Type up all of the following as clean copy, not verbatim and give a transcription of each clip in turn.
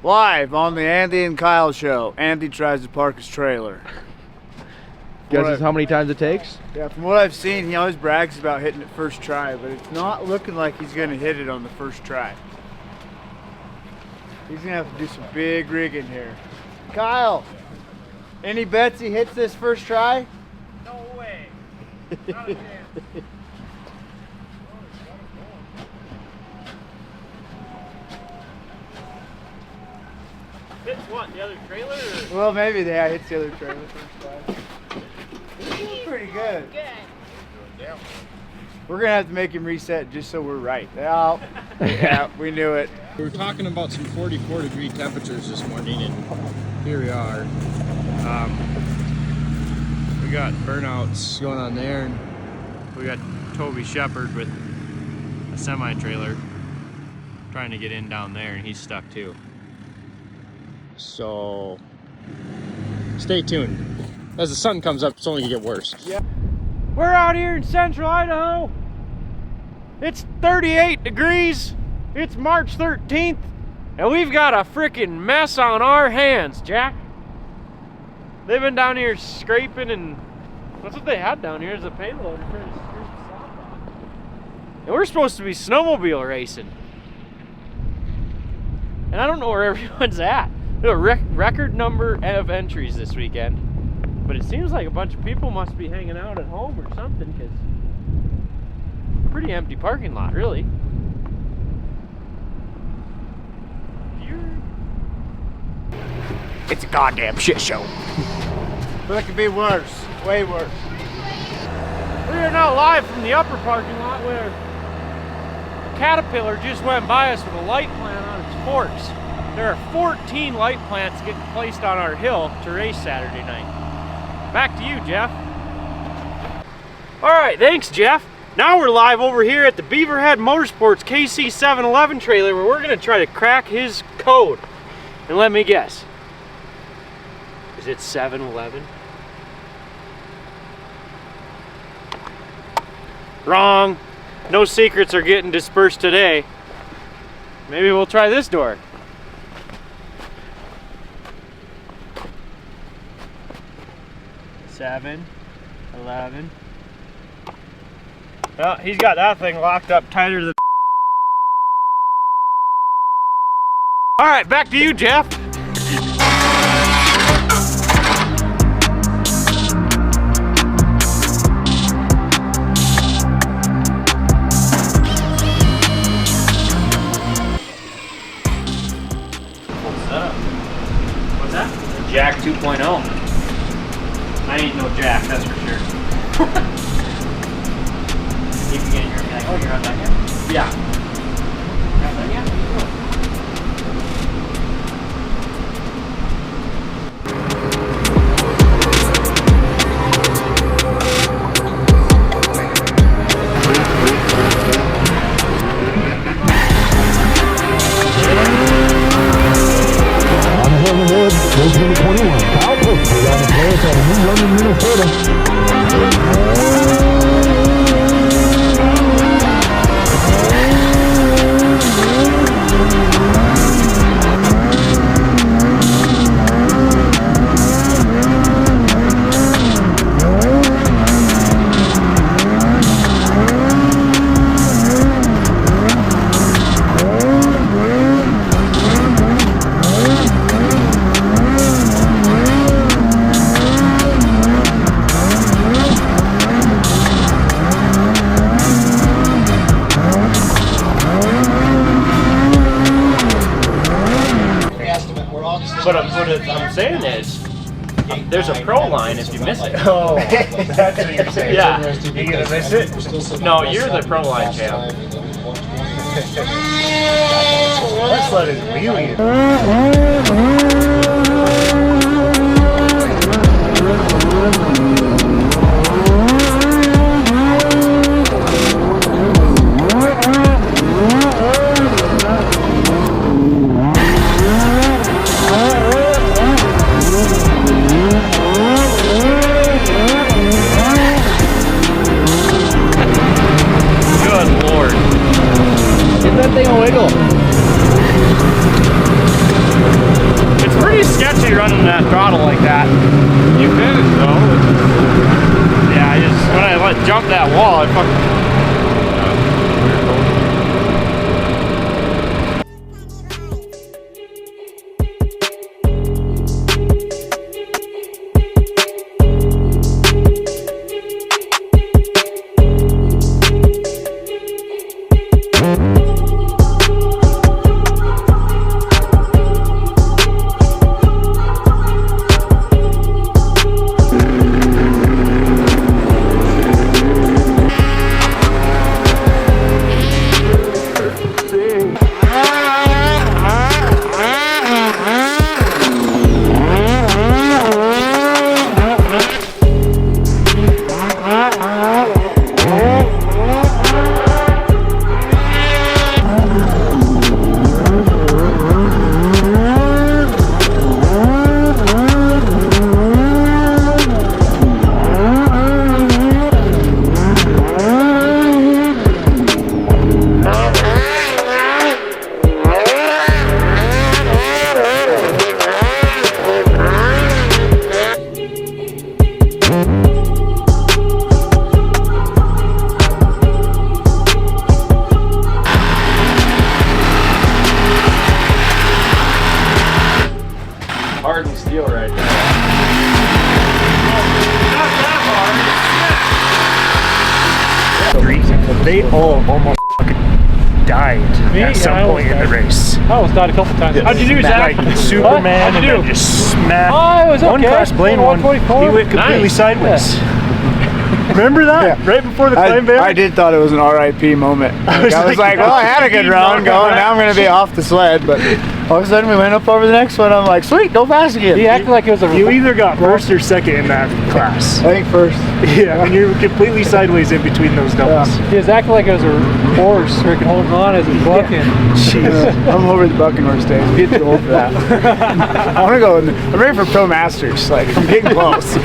Live on the Andy and Kyle show. Andy tries to park his trailer. Guesses how many times it takes? Yeah, from what I've seen, he always brags about hitting it first try, but it's not looking like he's going to hit it on the first try. He's going to have to do some big rigging here. Kyle, any bets he hits this first try? No way. Not a chance. Hits what? The other trailer? Or? Well, maybe they hits the other trailer first try. This is pretty good. We're going to have to make him reset just so we're right. Yeah, we knew it. We were talking about some 44-degree temperatures this morning, and here we are. We got burnouts going on there, and we got Toby Shepard with a semi-trailer trying to get in down there, and he's stuck too. So stay tuned. As the sun comes up, it's only gonna get worse. Yeah. We're out here in central Idaho. It's 38 degrees. It's March 13th, and we've got a freaking mess on our hands, Jack. They've been down here scraping, and that's what they had down here is a payloader trying to scrape the soft off. And we're supposed to be snowmobile racing. And I don't know where everyone's at. There's a record number of entries this weekend, but it seems like a bunch of people must be hanging out at home or something, because pretty empty parking lot, really. It's a goddamn shit show. But it could be worse, way worse. We are now live from the upper parking lot where a Caterpillar just went by us with a light plant on its forks. There are 14 light plants getting placed on our hill to race Saturday night. Back to you, Jeff. All right, thanks, Jeff. Now we're live over here at the Beaverhead Motorsports KC711 trailer where we're gonna try to crack his code. And let me guess. Is it 7-Eleven? Wrong. No secrets are getting dispersed today. Maybe we'll try this door. Seven, 11. Well, he's got that thing locked up tighter than. All right, back to you, Jeff. What's that? Jack 2.0. I ain't no Jack, that's for sure. Keep getting here and be like, oh, you're not done yet? Yeah. You're not done yet? Number 21, Kyle Post, on the place at New London, Minnesota. But what I'm saying is, there's a pro line if you miss it. Oh, that's what you're saying. Yeah. You gonna miss it? No, you're the pro line champ. Let's let it wheelie. Give that thing a wiggle. that throttle like that. You finished though. Yeah, when I jump that wall, I fucking. Hardened steel right there. They all almost died at some point in the race. I almost died a couple times. How'd you do, Zach? Like Superman, and then just smacked. Oh, it was okay. One class Blaine one, he went completely sideways. Remember that? Yeah. Right before the climb bear? I did thought it was an RIP moment. I was like, well, I had a good round going. Now I'm going to be off the sled. But all of a sudden we went up over the next one. I'm like, sweet, go fast again. He acted like it was a. You either got first or second in that class. I think first. Yeah, and you're completely sideways in between those doubles. He was acting like it was a horse freaking holding on as he's bucking. Jesus. I'm over the bucking horse days. I'm getting too old for that. I want to go. I'm ready for Pro Masters. Like, I'm getting close.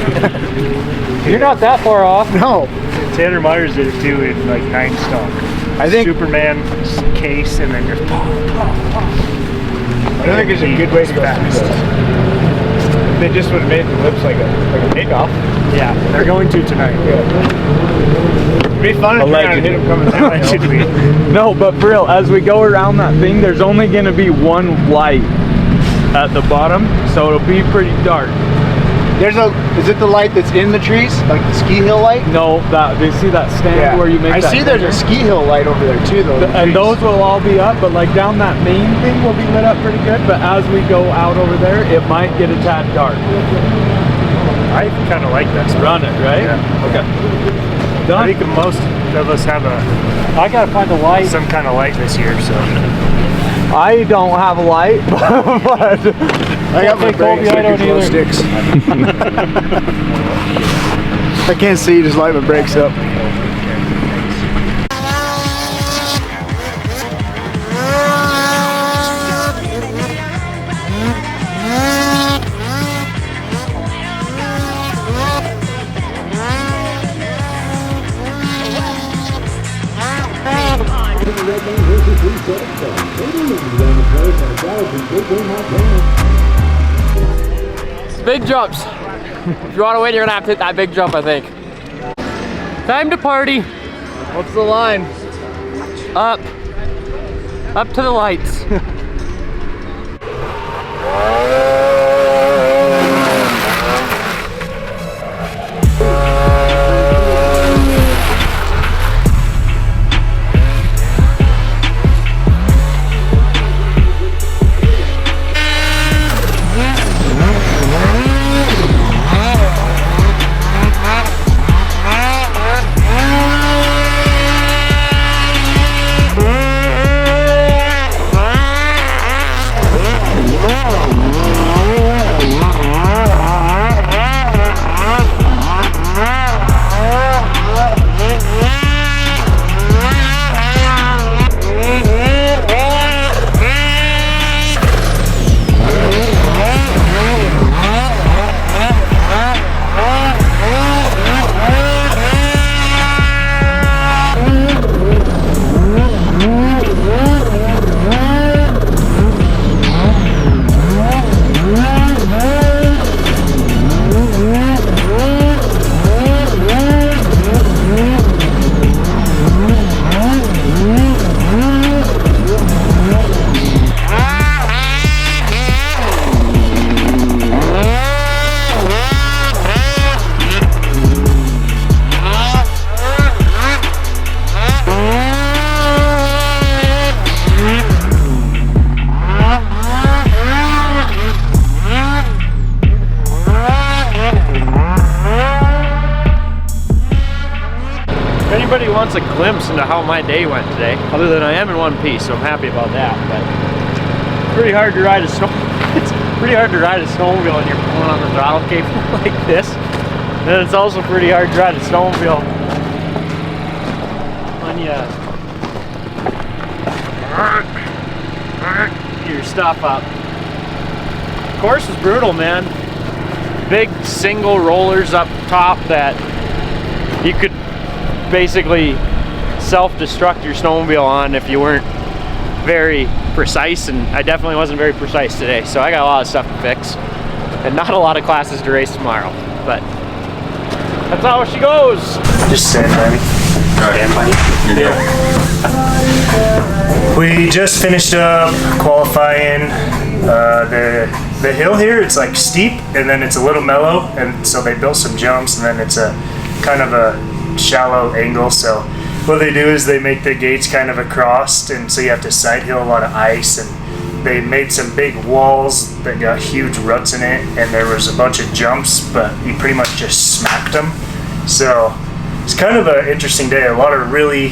You're not that far off. No. Tanner Myers did it too in like 9 stock. I think Superman case and then just pop, pop, pop. I don't think there's a good way to go fast. They just would have made the lips like a takeoff. Yeah, they're going to tonight. It'd be fun if you're hit them coming down. Allegedly. No, but for real, as we go around that thing, there's only going to be one light at the bottom, so it'll be pretty dark. Is it the light that's in the trees? Like the ski hill light? No, do you see that stand where you make I that see there's a ski hill light over there too though. and those will all be up, but like down that main thing will be lit up pretty good, but as we go out over there, it might get a tad dark. I kind of like that. Run it, right? Yeah. Okay. I Done? think most of us have I gotta find the light. some kind of light this year, so. I don't have a light, but I got my brakes, I don't glow either. sticks. I can't see, just light my brakes up. Big jumps. If you want to win, you're gonna have to hit that big jump, I think. Time to party. What's the line? Up. Up to the lights. a glimpse into how my day went today. Other than I am in one piece, so I'm happy about that. But it's pretty hard to ride a it's pretty hard to ride a snowmobile when you're pulling on the throttle cable like this. And it's also pretty hard to ride a snowmobile when you get your stuff up. The course was brutal, man. Big single rollers up top that you could basically self-destruct your snowmobile on if you weren't very precise, and I definitely wasn't very precise today, so I got a lot of stuff to fix and not a lot of classes to race tomorrow, but that's how she goes. Just stand by me. Stand by me. We just finished up qualifying the hill here. It's like steep and then it's a little mellow, and so they built some jumps, and then it's a kind of a shallow angle. So what they do is they make the gates kind of across, and so you have to side hill a lot of ice, and they made some big walls that got huge ruts in it, and there was a bunch of jumps, but you pretty much just smacked them. So it's kind of an interesting day. A lot of really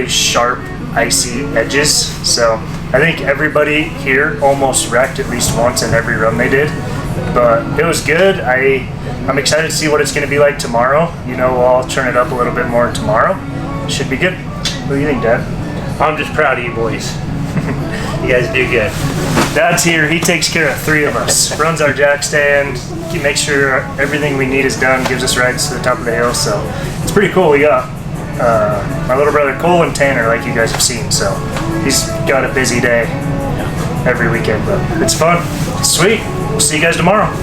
sharp icy edges. So I think everybody here almost wrecked at least once in every run they did, but it was good. I'm excited to see what it's going to be like tomorrow. You know, I'll turn it up a little bit more tomorrow. Should be good. What do you think, Dad? I'm just proud of you boys. You guys do good. Dad's here. He takes care of 3 of us. Runs our jack stand. He makes sure everything we need is done. Gives us rides to the top of the hill. So it's pretty cool. We got my little brother Cole and Tanner, like you guys have seen. So he's got a busy day every weekend, but it's fun. It's sweet. We'll see you guys tomorrow.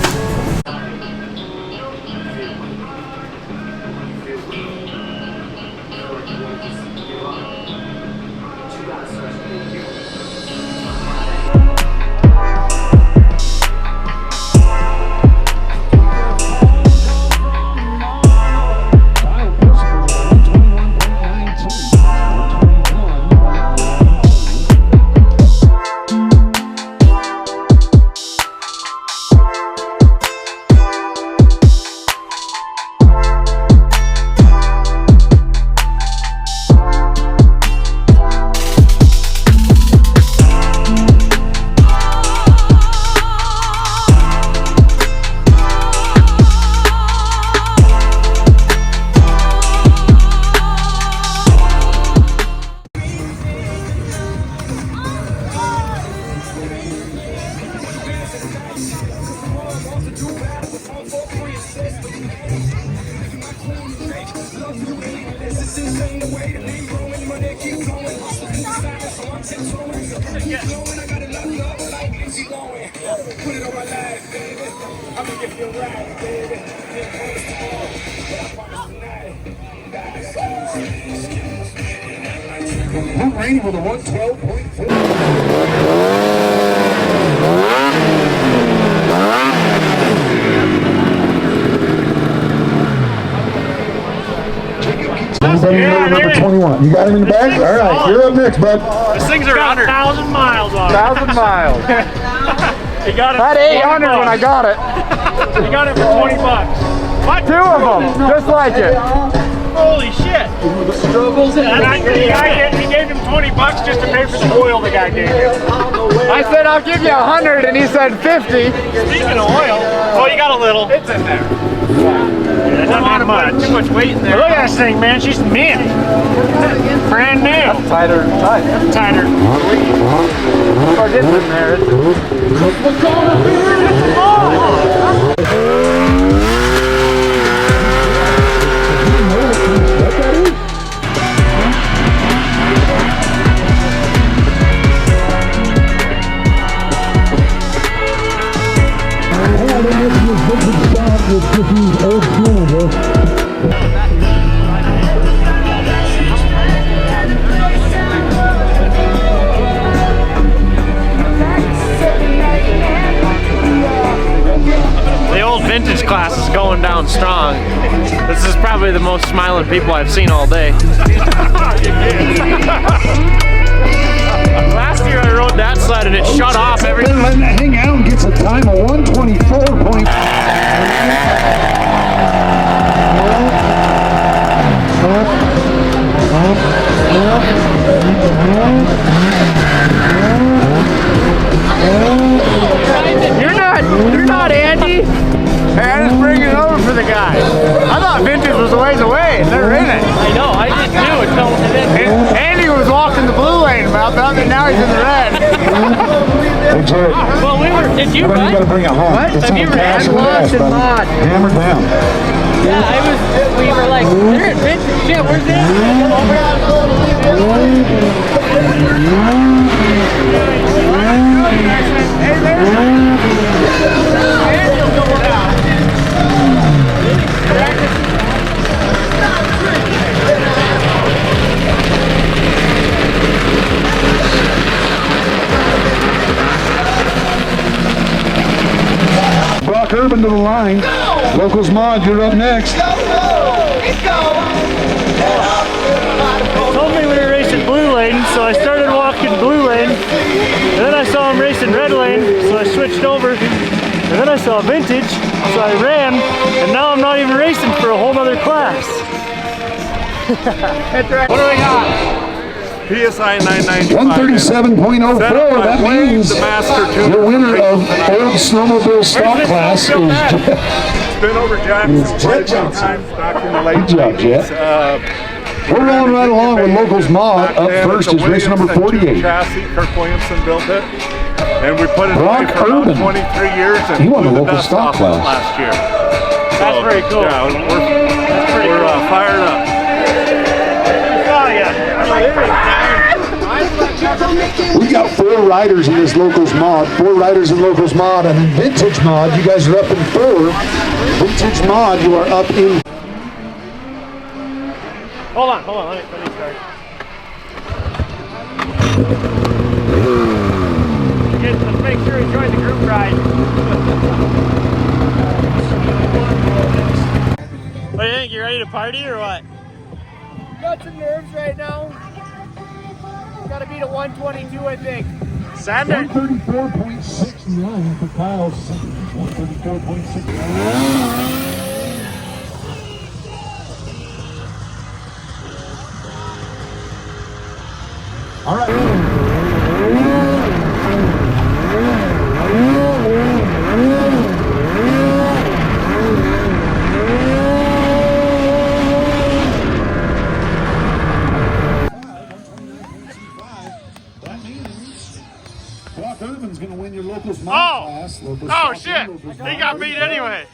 Rainey with a 112.4. Number 21. You got him in the bag? All right, you're up next, bud. These things are 1,000 miles on it. 1,000 miles. He got it. I had 800 when I got it. He got it for $20. What? 2 of them, just like it. Holy shit! He gave him $20 just to pay for the oil the guy gave him. I said I'll give you 100, and he said 50. Speaking of oil, oh, you got a little. It's in there. That's not much. Too much weight in there. Look at this thing, man. She's mint. Brand new. Tighter. Tighter. Or it's in there. The old vintage class is going down strong. This is probably the most smiling people I've seen all day. Last year I rode that sled and it shut off every time. Letting that hang out and gets a time of 124. guy. I thought vintage was a ways away, and they're in it. I know, I did too. Andy was walking the blue lane about that, and now he's in the red. Well, did you run? You gotta bring it home. What? Have you ran? Hammer down. Yeah, we were like, they're at vintage. Shit, where's this? Brock Urban to the line. Locals Mod, you're up next. They told me we were racing blue lane, so I started walking blue lane. And then I saw him racing red lane, so I switched over. And then I saw vintage, so I ran. And now I'm not even racing for a whole nother class. What do we got? PSI 995. 137.04. That means the master the winner of old snowmobile stock class is It's been over Jackson quite a few times back in the late 80s. We're rolling right along with Locals Mod. Up first is race number 48. Chassis, Kirk Williamson built it. And we put it Brock away for about Urban. 23 years and He won the blew local dust stock off of it class. last year. That's very cool. Yeah, we're fired up. We got 4 riders in this Locals Mod. 4 riders in Locals Mod, and in Vintage Mod, you guys are up in 4. Vintage Mod, you are up in. Hold on, let me start. Let's make sure we join the group ride. What do you think? You ready to party or what? Got some nerves right now. Gotta beat a 122, I think. Sander. 134.69 for Kyle. 134.69. All right. That means Brock Urban's going to win your Locals Mod class. Oh shit! He got beat anyway.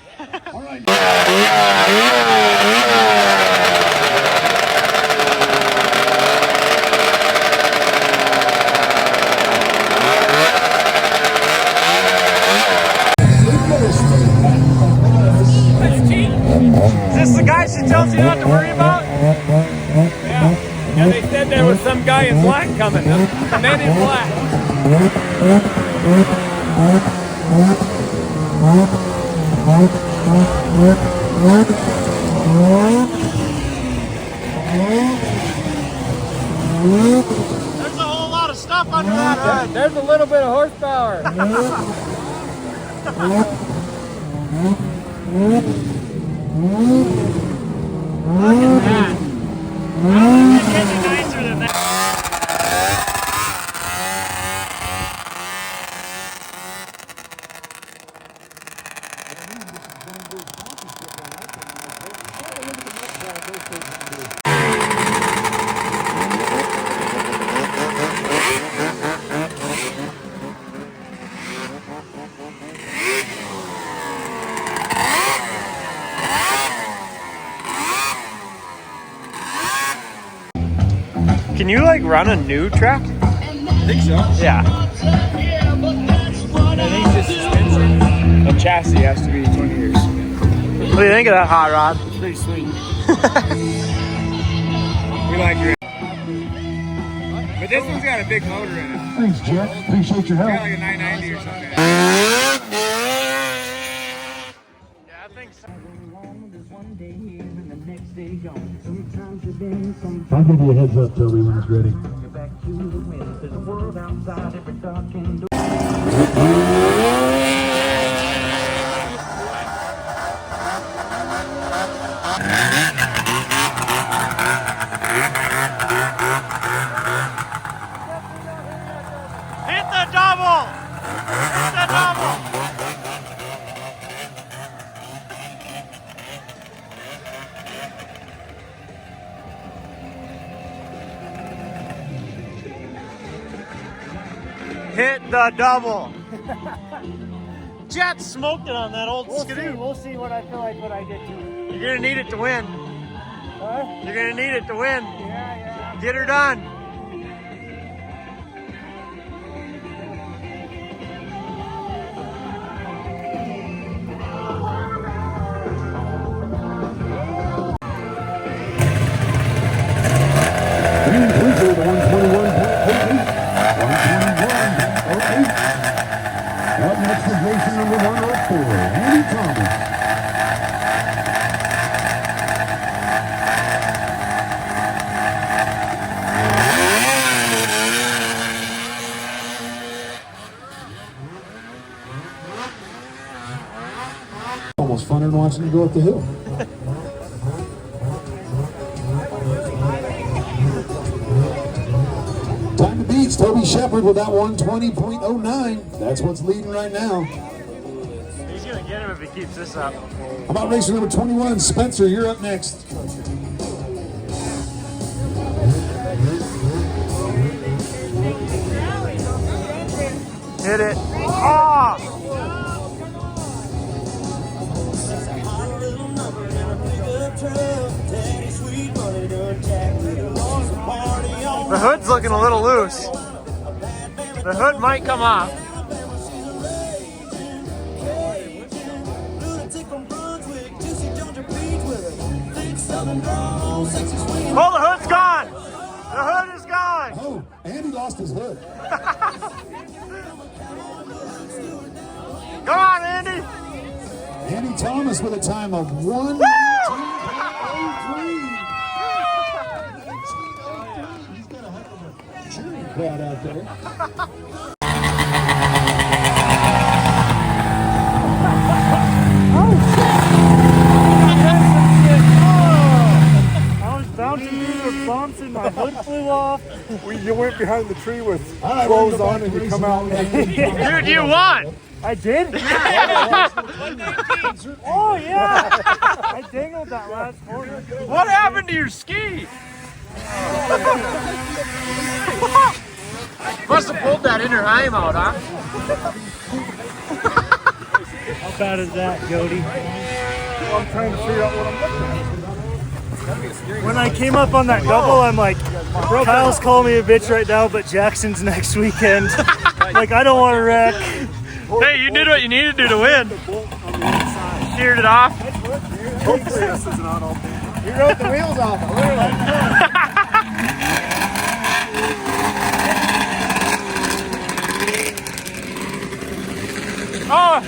All right. Is this the guy she tells you not to worry about? Yeah. Yeah, they said there was some guy in black coming. The men in black. There's a whole lot of stuff under that hood. There's a little bit of horsepower. Look at that. I don't think it gets any nicer than that. Can you like run a new track? I think so. Yeah. I think it's just suspension. The chassis has to be 20 years. What do you think of that hot rod? It's pretty sweet. We like your. But this one's got a big motor in it. Thanks, Jet. Appreciate your It's got help. like a 990 or something. Yeah, I think so. I'll give you a heads up, Toby, when it's ready. Hit the double! Hit the double! the double. Jet smoked it on that old Skidoo. We'll see what I feel like when I get to it. You're gonna need it to win. Huh? You're gonna need it to win. Yeah. Get her done. Up next is racing number 104, Andy Thomas. Almost funner than watching you go up the hill. Time to beats Toby Shepard with that 120.09. That's what's leading right now. He's gonna get him if he keeps this up. How about racer number 21, Spencer? You're up next. Hit it. Oh! The hood's looking a little loose. The hood might come off. Oh, the hood's gone! The hood is gone! Oh, Andy lost his hood. Come on, Andy! Andy Thomas with a time of 1:19.03. He's got a heck of a cheering crowd out there. I was bouncing through the bumps and my hood flew off. You went behind the tree with clothes on and you come out and Dude, you won! I did? Oh yeah! I dangled that last corner. What happened to your ski? Must have pulled that inner Heim out, huh? How bad is that, Jody? I'm trying to figure out what I'm looking at. When I came up on that double, I'm like, Kyle's calling me a bitch right now, but Jackson's next weekend. Like, I don't want to wreck. Hey, you did what you needed to do to win. Steered it off. You wrote the wheels off, literally. Oh,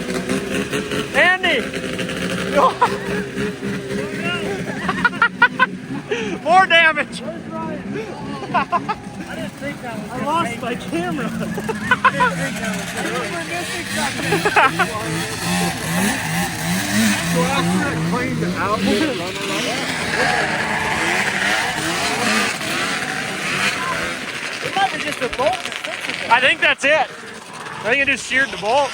Andy! More damage! I lost my camera. It might be just a bolt. I think that's it. I think it just sheared the bolt.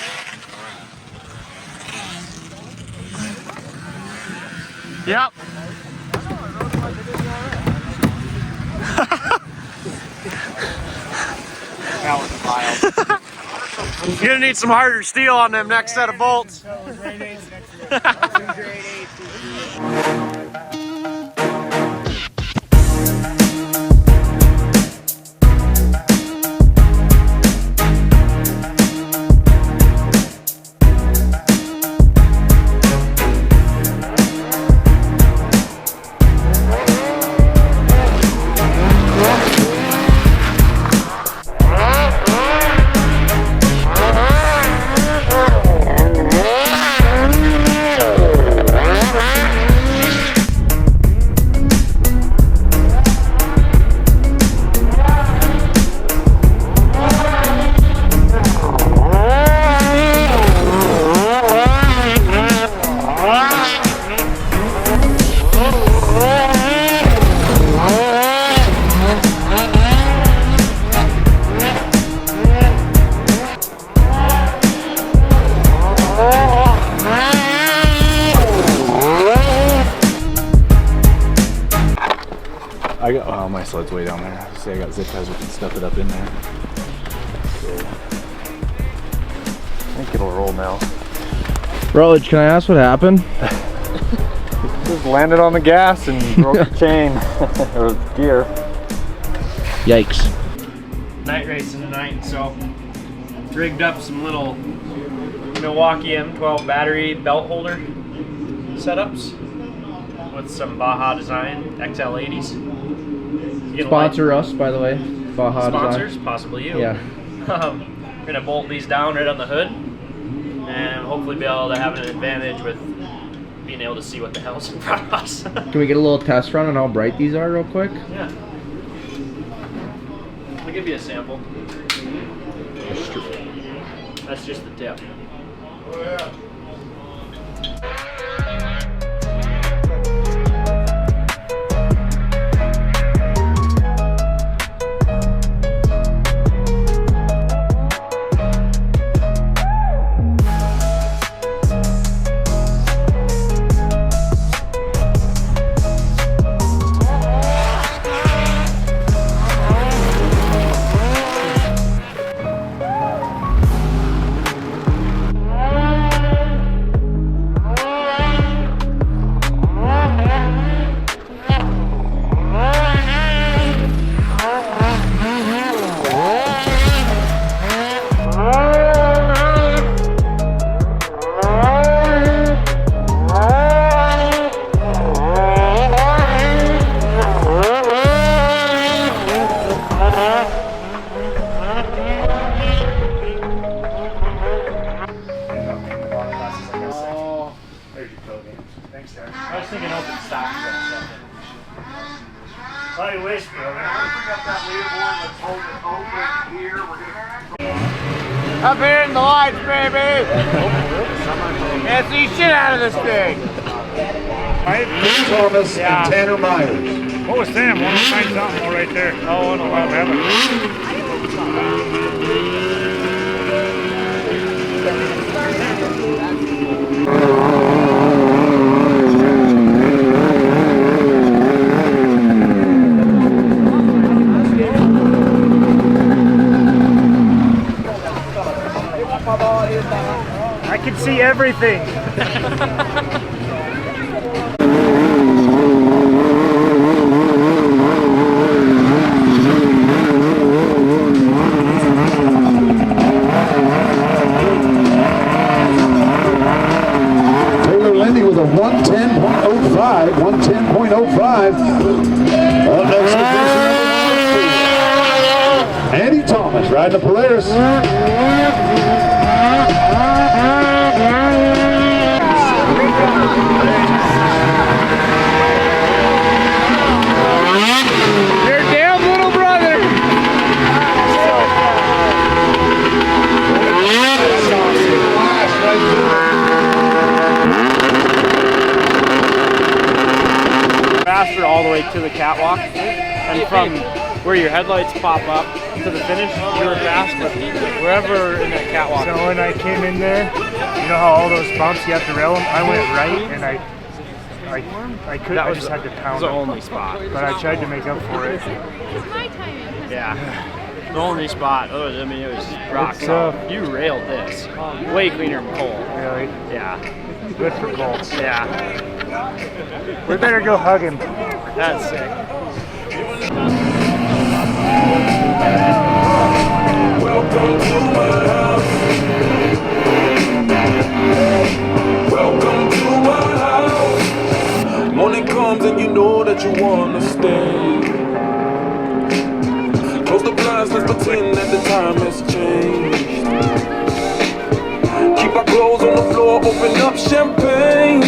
Yep. That was wild. You're gonna need some harder steel on them next set of bolts. Oh, my sled's way down there. See, I got zip ties, we can stuff it up in there. So, think it'll roll now. Rutledge, can I ask what happened? Just landed on the gas and broke the chain or gear. Yikes. Night racing tonight, so rigged up some little Milwaukee M12 battery belt holder setups with some Baja Design XL80s. Sponsor us, by the way. Baja Sponsors, Design. possibly you. Yeah. We're gonna bolt these down right on the hood and hopefully be able to have an advantage with being able to see what the hell's in front of us. Can we get a little test run on how bright these are real quick? Yeah. I'll give you a sample. That's just the tip. Oh yeah. I was thinking open stock for a second. I wish, bro. Up here in the lights, baby! Yeah, see shit out of this thing! Thomas and Tanner Myers. What was Sam? 109 something right there. Oh, 111. I can see everything. Taylor Lindy with a 110.05. 110.05. Up next to Andy Thomas riding the Polaris. Your damn little brother! Faster all the way to the catwalk, and from where your headlights pop up to the finish, you were fast, but wherever in that catwalk. So when I came in there, you know how all those bumps you have to rail them? I went right and I couldn't. That was I just had to pound the them. only spot. But I tried to make up for it. Yeah. The only spot. Oh, I mean, it was rock solid. You railed this. Way cleaner than Cole. Really? Yeah. Good for Cole. Yeah. We better go hug him. That's sick. Welcome to my house. Welcome to my house. Morning comes and you know that you wanna stay. Close the blinds, let's pretend that the time has changed. Keep our clothes on the floor, open up champagne.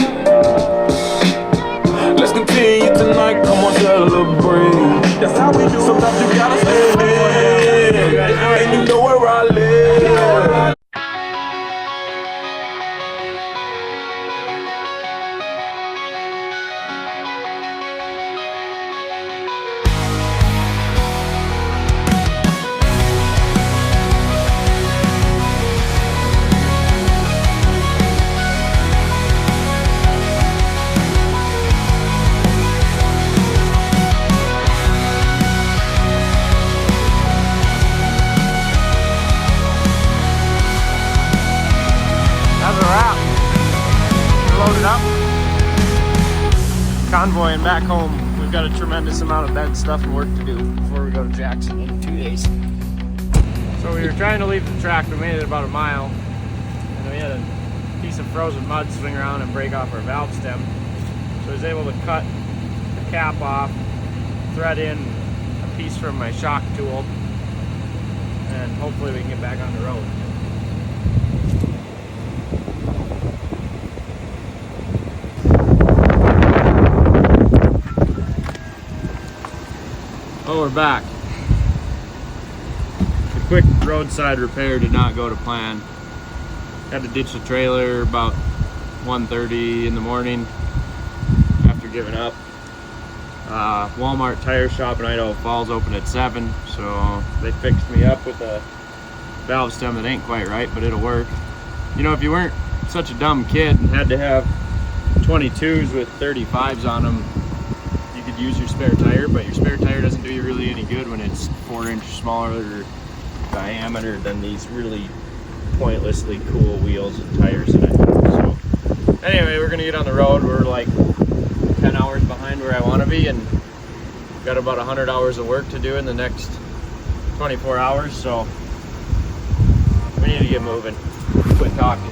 Let's continue tonight, come on, celebrate. That's how we do. Sometimes you gotta stay, and you know where I live. we're at. We're loaded up. Convoying back home. We've got a tremendous amount of bed stuff and work to do before we go to Jackson in 2 days. So we were trying to leave the track. We made it about a mile. And we had a piece of frozen mud swing around and break off our valve stem. So I was able to cut the cap off, thread in a piece from my shock tool, and hopefully we can get back on the road. Oh, we're back. The quick roadside repair did not go to plan. Had to ditch the trailer about 1:30 in the morning after giving up. Walmart tire shop in Idaho Falls opened at 7, so they fixed me up with a valve stem that ain't quite right, but it'll work. You know, if you weren't such a dumb kid and had to have 22s with 35s on them, you could use your spare tire, but your spare tire doesn't do you really any good when it's 4 inches smaller diameter than these really pointlessly cool wheels and tires that I have. So anyway, we're gonna get on the road. We're like 10 hours behind where I want to be, and got about 100 hours of work to do in the next 24 hours, so we need to get moving. Quit talking.